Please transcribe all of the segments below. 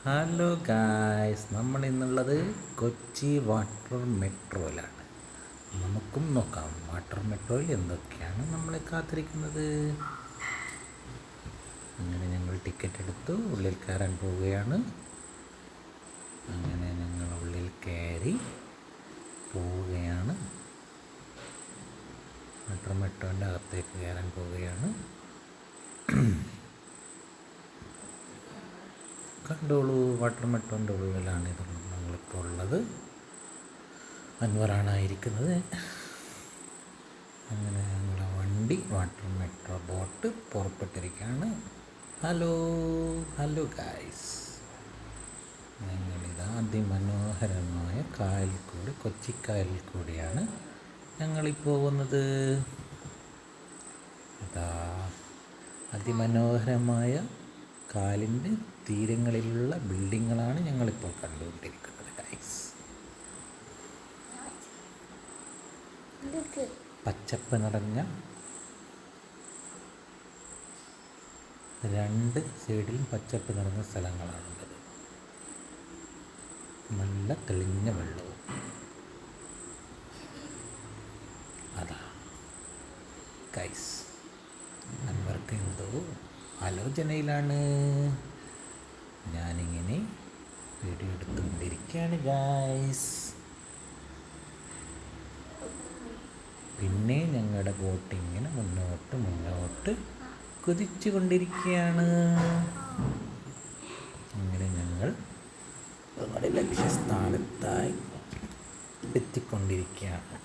Hello guys, നമ്മൾ ഇന്നുള്ളത് Kochi water മെട്രോയിലാണ്. നമുക്കും നോക്കാം വാട്ടർ മെട്രോയിൽ എന്തൊക്കെയാണ് നമ്മളെ കാത്തിരിക്കുന്നത്. അങ്ങനെ ഞങ്ങൾ ടിക്കറ്റ് എടുത്തു ഉള്ളിൽ കയറാൻ പോവുകയാണ്. അങ്ങനെ ഞങ്ങൾ ഉള്ളിൽ കയറി പോവുകയാണ്. വാട്ടർ മെട്രോൻ്റെ അകത്തേക്ക് കയറാൻ പോവുകയാണ്. കണ്ടോളൂ, വാട്ടർ മെട്രോൻ്റെ ഉള്ളിലാണ് ഇത് ഞങ്ങളിപ്പോൾ ഉള്ളത്. അൻവറാണ് ഇരിക്കുന്നത്. അങ്ങനെ ഞങ്ങളെ വണ്ടി വാട്ടർ മെട്രോ ബോട്ട് പുറപ്പെട്ടിരിക്കുകയാണ്. ഹലോ ഹലോ ഗായ്സ്, ഞങ്ങളിത് അതിമനോഹരമായ കായലിൽ കൂടി, കൊച്ചിക്കായലിൽ കൂടിയാണ് ഞങ്ങളീ പോകുന്നത്. അതാ അതിമനോഹരമായ കായലിൻ്റെ തീരങ്ങളിലുള്ള ബിൽഡിങ്ങുകളാണ് ഞങ്ങളിപ്പോൾ കണ്ടുകൊണ്ടിരിക്കുന്നത് ഗൈസ്. പച്ചപ്പ് നിറഞ്ഞ രണ്ട് സൈഡിലും പച്ചപ്പ് നിറഞ്ഞ സ്ഥലങ്ങളാണുള്ളത്. നല്ല തെളിഞ്ഞ വെള്ളവും. അതാ ഗൈസ്, അൻവർക്ക് എന്തോ ആലോചനയിലാണ്. ഞാനിങ്ങനെ വീഡിയോ എടുത്തുകൊണ്ടിരിക്കുകയാണ് ഗൈസ്. പിന്നെ ഞങ്ങളുടെ ബോട്ട് ഇങ്ങനെ മുന്നോട്ട് കുതിച്ചു കൊണ്ടിരിക്കുകയാണ്. അങ്ങനെ ഞങ്ങൾ ഞങ്ങളുടെ ലക്ഷ്യസ്ഥാനത്തായി എത്തിക്കൊണ്ടിരിക്കുകയാണ്.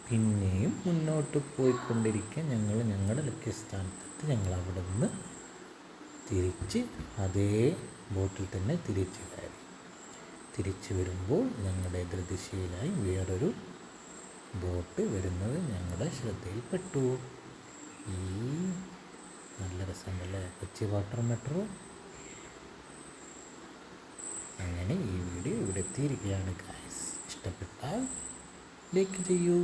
പിന്നെയും മുന്നോട്ട് പോയിക്കൊണ്ടിരിക്കുക. ഞങ്ങൾ ഞങ്ങളുടെ ലക്ഷ്യസ്ഥാനത്തെത്തി. ഞങ്ങൾ അവിടെ നിന്ന് തിരിച്ച് അതേ ബോട്ടിൽ തന്നെ തിരിച്ച് കയറി. തിരിച്ച് വരുമ്പോൾ ഞങ്ങളുടെ എതിർദിശയിലായി വേറൊരു ബോട്ട് വരുന്നത് ഞങ്ങളുടെ ശ്രദ്ധയിൽപ്പെട്ടു. ഈ നല്ല രസമുണ്ടല്ലേ കൊച്ചി വാട്ടർ മെട്രോ. അങ്ങനെ ഈ വീഡിയോ ഇവിടെ എത്തിയിരിക്കുകയാണ് ഗൈസ്. ഇഷ്ടപ്പെട്ടാൽ ലൈക്ക് ചെയ്യൂ.